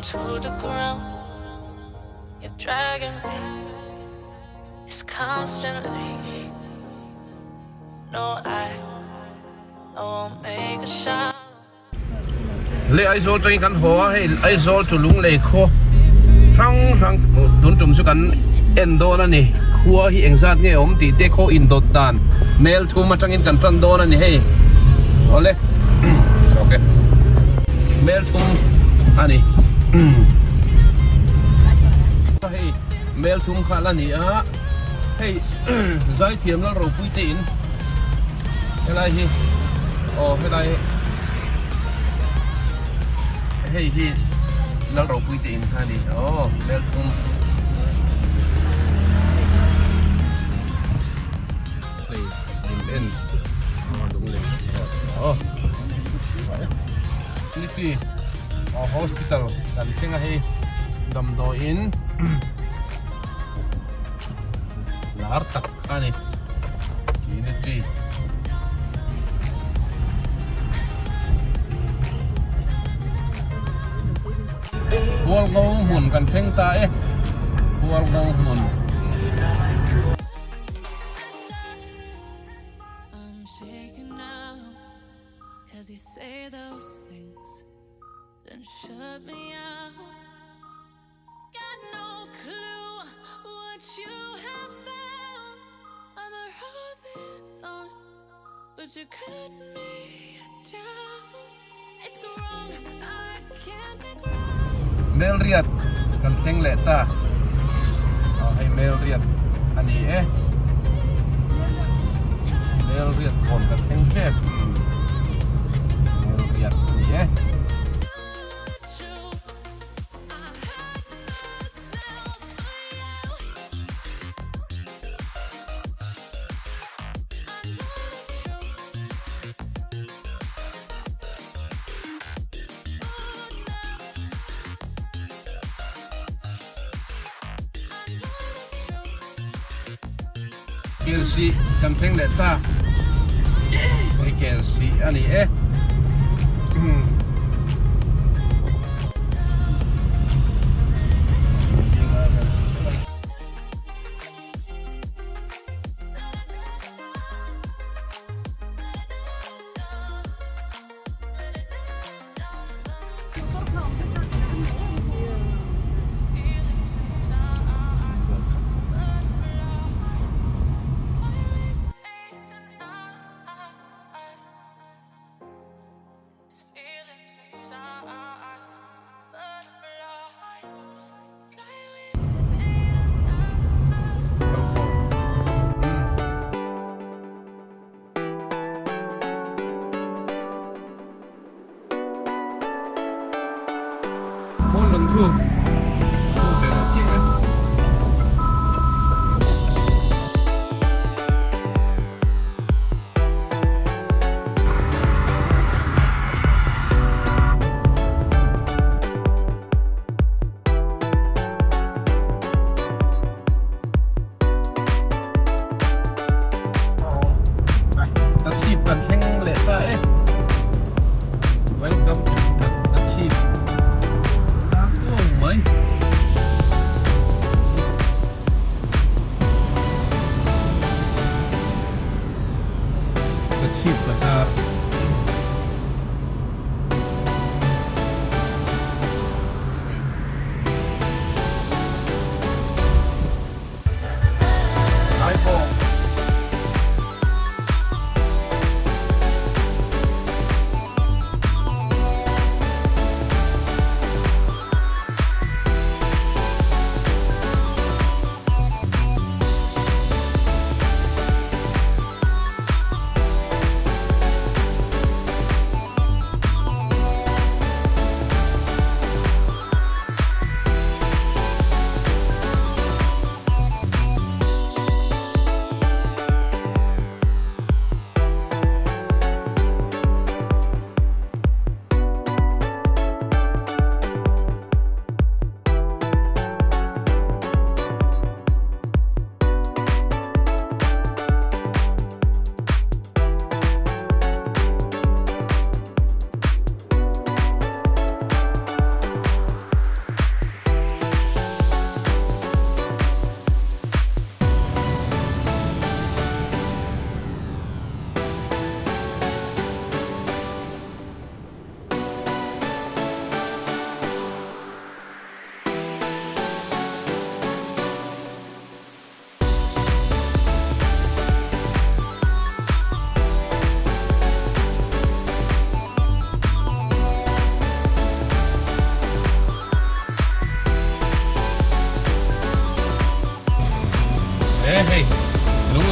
to the ground. You're dragging me. It's constantly. No, I won't make a shot. เลยไอโซลจังกันหัวให้ไอโซลจุลุงเลยโคทั้งดุนจุ่มสุกันเอ็นโดนั่นนี่ขัวที่เอ็งซาดเนี่ยผมตีเตโคอินโดดานเมลทูมาจังอินกันฟันโดนั่นนี่ให้เอาเลยโอเคเมลทูอันนี้ให้เมลทูข้าละนี่ให้ใจเทียมแล้วเราปุ้ยตีนอะไรที่อ๋ออะไรให้ที่แล้วเราปุ้ยตีนข้านี่อ๋อเมลทูเอ็นดุงเลยอ๋อนี่คือhospital dan tengah he dam doin lar tak ani kini tri bual ngau hun kan theng ta bual ngau hun Cause you say those things, then shut me out. Got no clue what you have found. I'm a rose in thorns, but you cut me down. It's wrong, I can't think right. Mel riat kan theng le taให้เมลเรียนอันนี้เมลเรียนคนกันthengแคบYeah. KLC กันเพลงเด็ดตาไป KLC อันนี้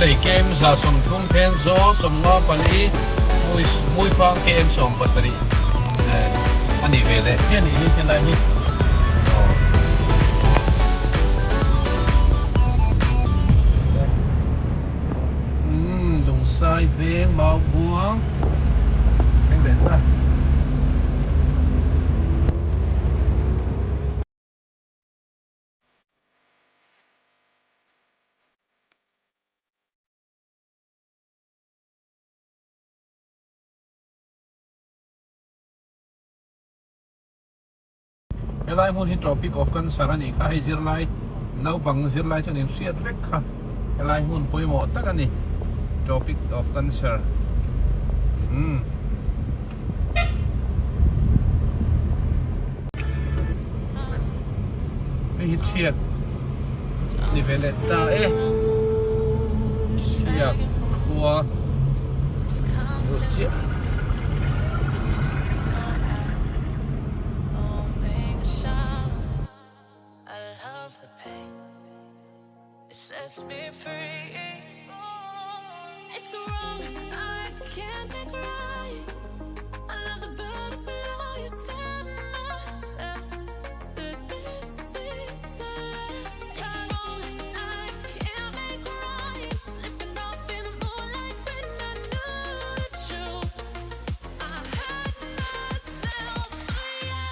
lei kem za som thum pen zo som nga pali mui phang kem som patari ani vele ni ni chen lai ni lung sai veng mau buang veng den ta lai mun hi topic of kan sarani kha hi zir lai nau bang zir lai chanin siat vek kha lai mun poimo takani topic of cancer hi chiat ni vele ta chiat khua chiat Sets me free. It's wrong, I can't make right. I love the bird below you, tell myself that this is the last time. It's wrong, I can't make right. Slipping off in the moonlight when I knew the truth. I had myself for you.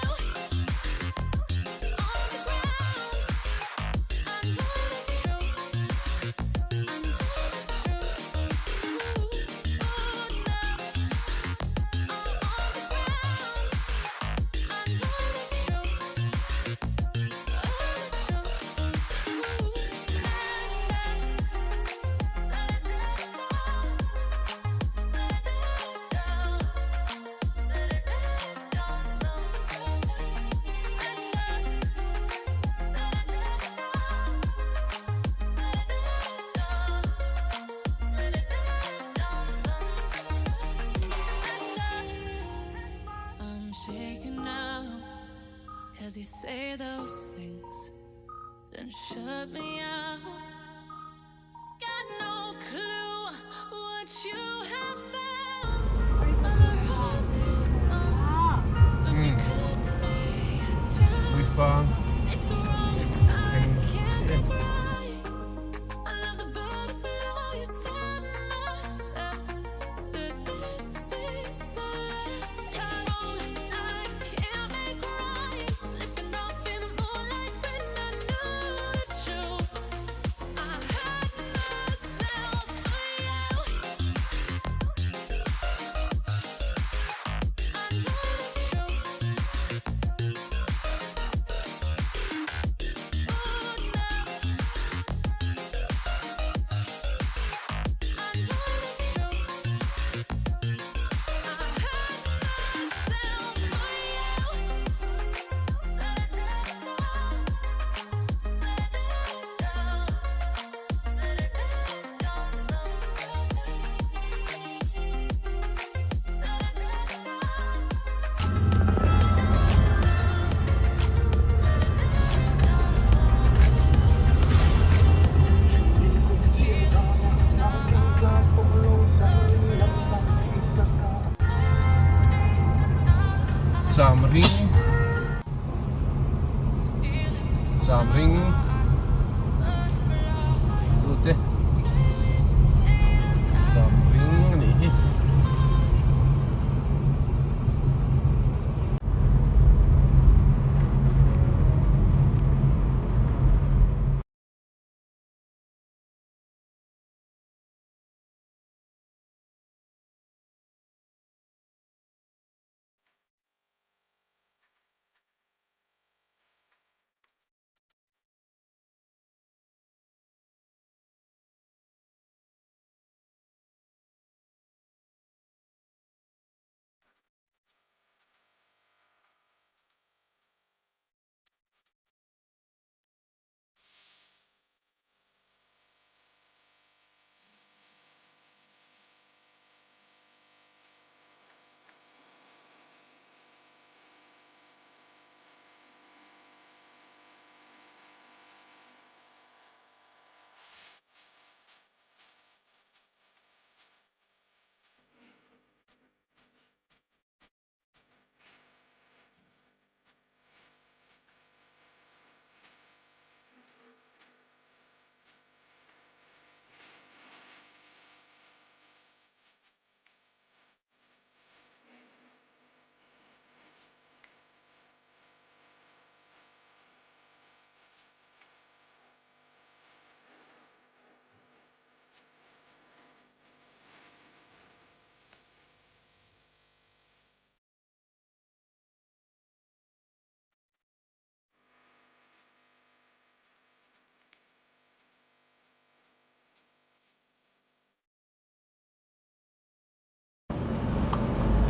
On the ground, I know the truth. I'm shaking now, 'cause you say those things, then shut me out. Got no clue what you have found. Memorizing thoughts, but you cut me down. mui phang It's wrong, I can't make right. I love the bird below you, tell myself that this is the last time. It's wrong, I can't make right. Slipping off in the moonlight when I knew the truth. I had myself for you. I know the truth. cham ring du te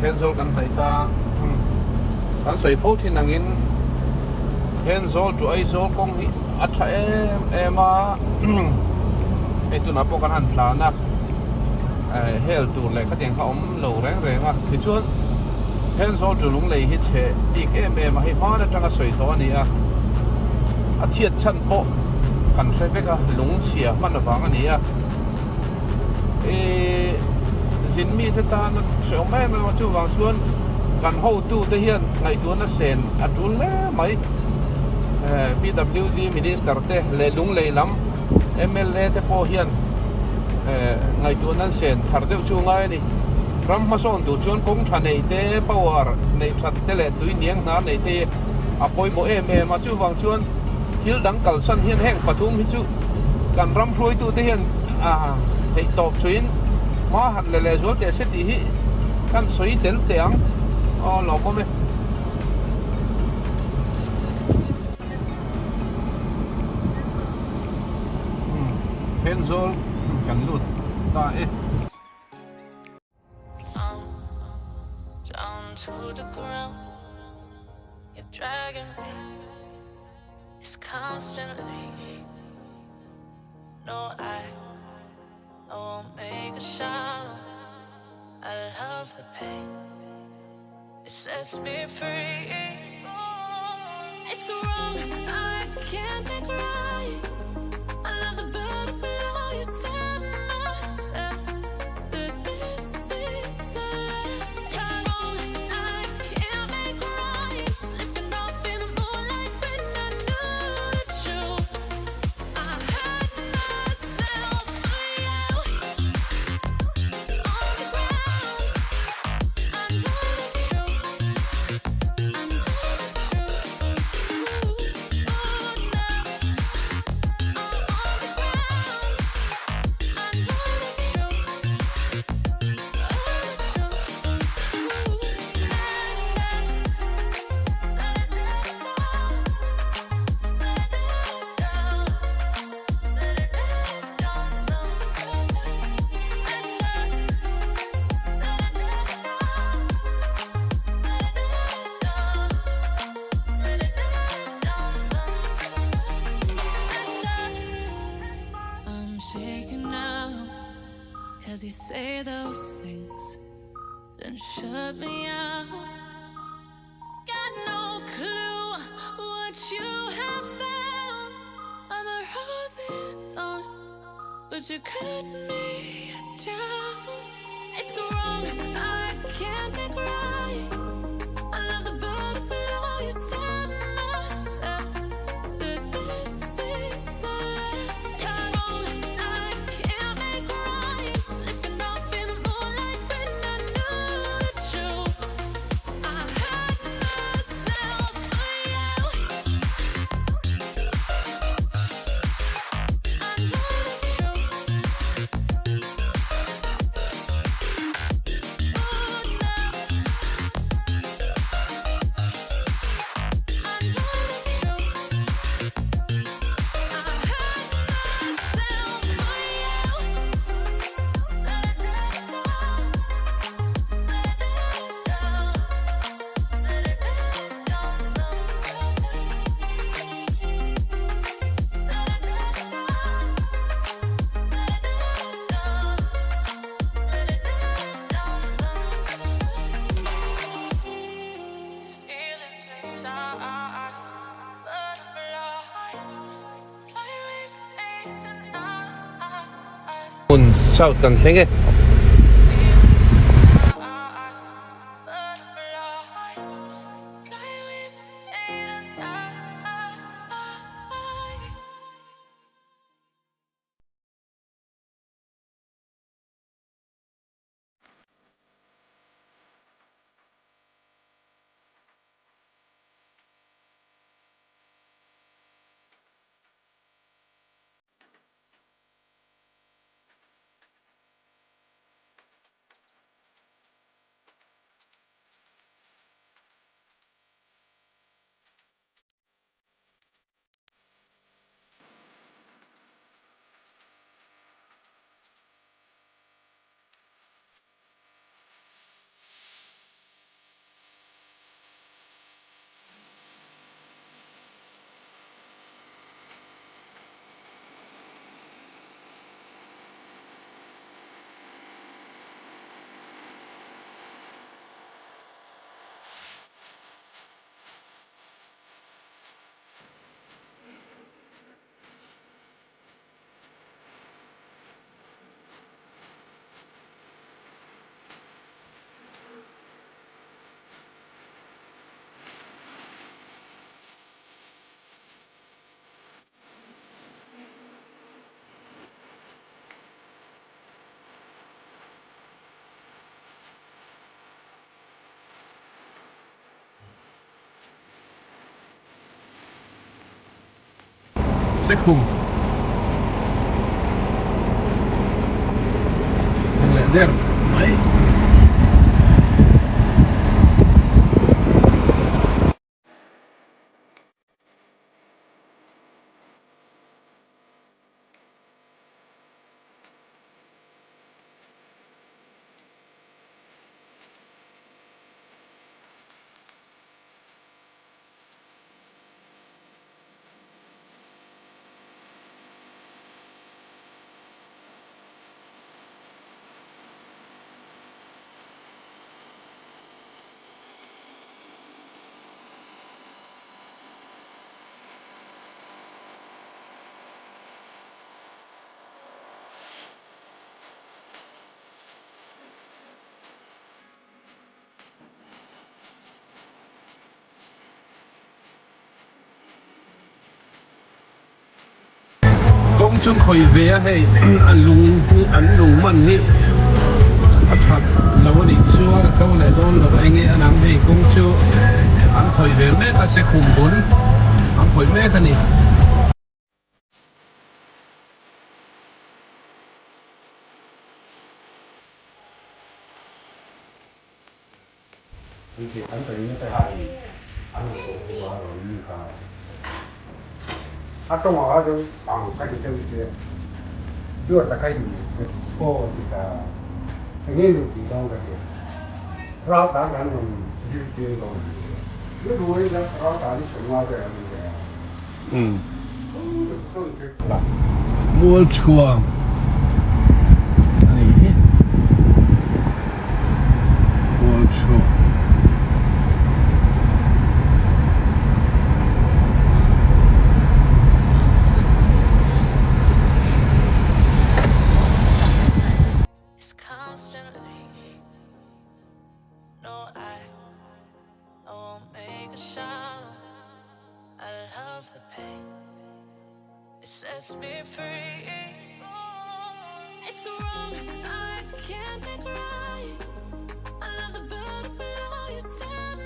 Tenzol kan thai ta kan soi phô thì nàng in Tenzol tu ai zol kong hi atha em a ai tu na po kan han thla na hel tu le ka tiang khom lo reng reng a thì chuan Tenzol tu lung lei hi che ik em a hi ma na tanga soi to ani a chiat chan po kan traffic a lung chia man awang ani a zin mi te ta na so mai ma chu wang chuan kan ho tu te hian ngai tu na sen atul le mai PWD minister te le lung le lam MLA te po hian ngai tu nan sen thar deuh chu ngai ni ram ma son tu chuan kong tha nei te power nei that te le tui niang na nei te apoi mo ma chu wang chuan thil dang kal san hian heng pathum hi chu kan ram hroi tu te hian hei top chuin ma han le zol te se ti hi kan soi tel teang lo ko me Tenzol kan lut ta Down to the ground, you're dragging me. It's constantly. No, I won't make a sound. I love the pain. It sets me free. It's wrong, I can't make right. I love the bird below you said myself that this is the last time. It's wrong, I can't make right. Slipping off in the moonlight when I knew the truth. I had myself for you. On the ground, I know the truth. I know the truth. Oh, I'm shaking now, 'cause you say those things, then shut me out. Got no clue what you have found. I'm a rose in thorns, but you cut me down. It's wrong, I can't make right. I love the bird below you said myself that this is the last time. It's wrong, I can't make right. Slipping off in the moonlight when I knew the truth. I had myself for you. I know the truth. South kan thlenge sẽ khủng lệ đẹp mấy công chung khởi về hay ăn lùng mình đi thật lâu đi xưa câu này đôn là anh nghe nắm thì công chưa ăn khởi về mẹ ta sẽ khủng bốn ăn khởi mẹ thân này thì anh thấy như thế này anh cũng có rồi như thế trong đó就bằng cách这些，如果是可以过这个，这个地方的，老大咱们就这种，如果人家老大的情况这样的，都是啦，mua chùa mua chùa It's constantly. No, I won't make a sound. I love the pain. It sets me free. It's wrong. I can't make right. I love the bird below you. Tell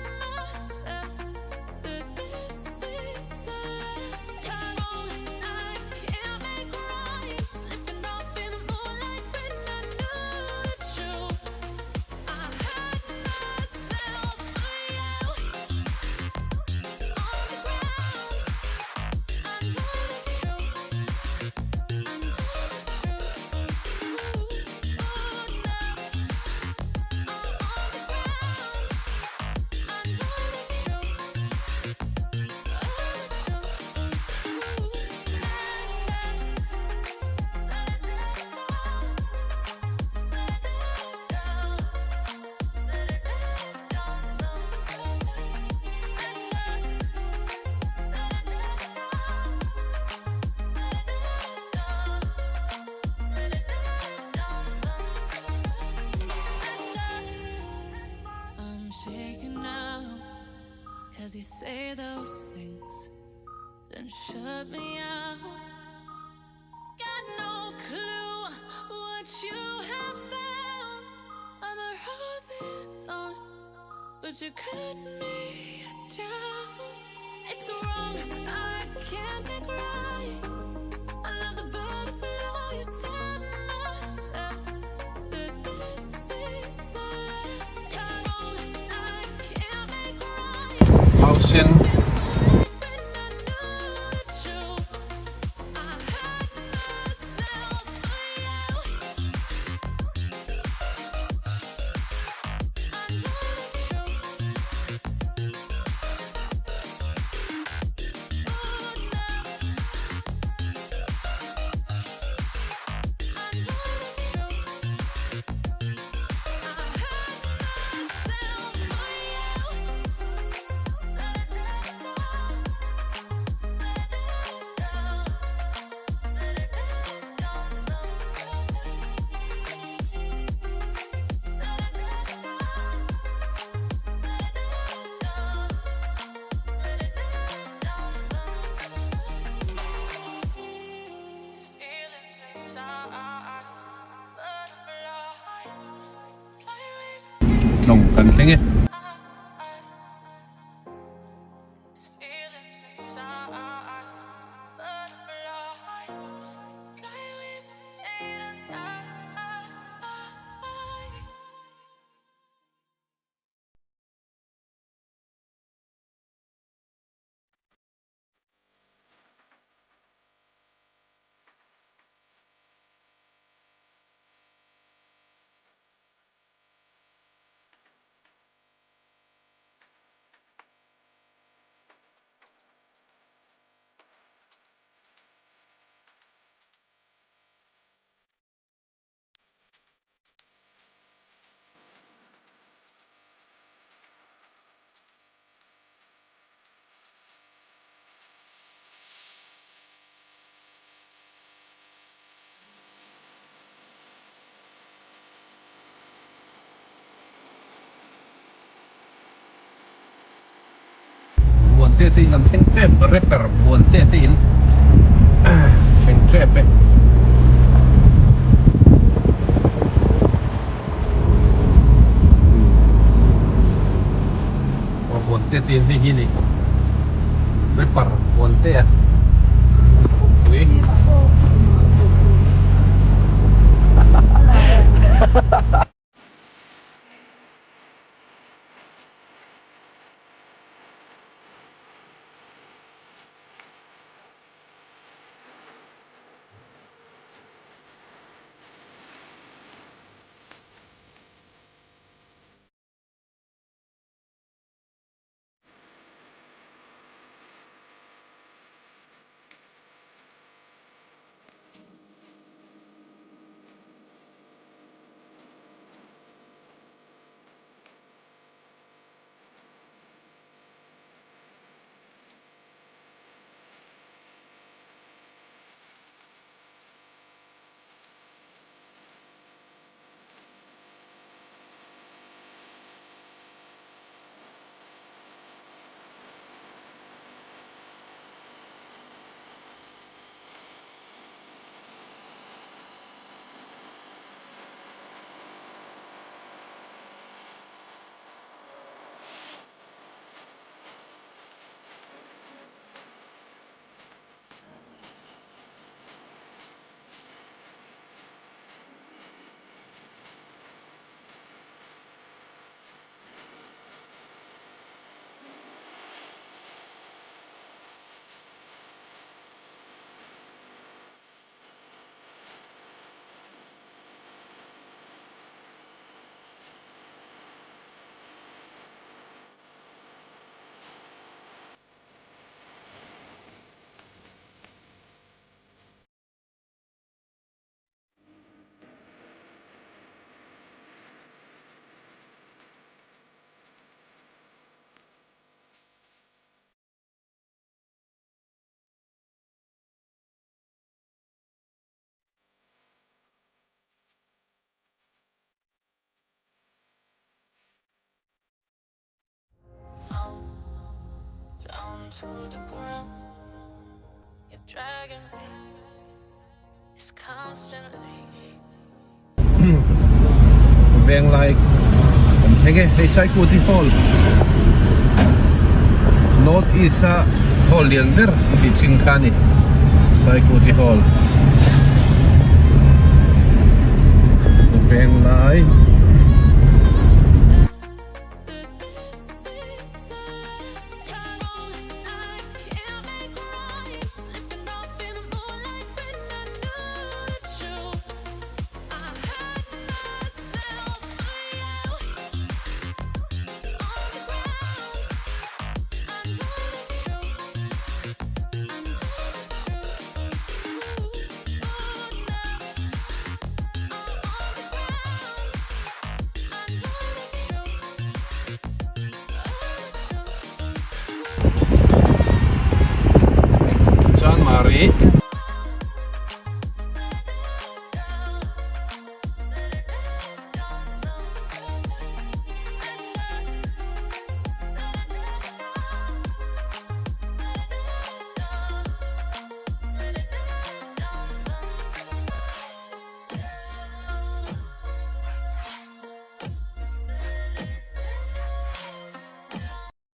myself that this is the last time. It's wrong. I can't make right. Slipping off in the moonlight when I knew the truth. I had myself for you. On the ground, I know the truth. I know the truth. Ooh, now I'm on the I'm shaking now, 'cause you say those things, then shut me out. Got no clue what you have found. I'm a rose in thorns, but you cut me down. It's wrong, I can't make right. I love the bird below you. Tell myself that this is the last time. I can't make right. bao xiên lòng cần sẽ nghe These feelings inside, butterflies. te te lam theng trep reper buan te te in theng trep pe buan te te hi hi ni reper buan te à ui Down to the ground, you're dragging me. It's constantly. veng likeผมใช้ไอ้ไซคูที่ฮอล North East sa hall yan der di Singkani Psychology Hall veng like John Murray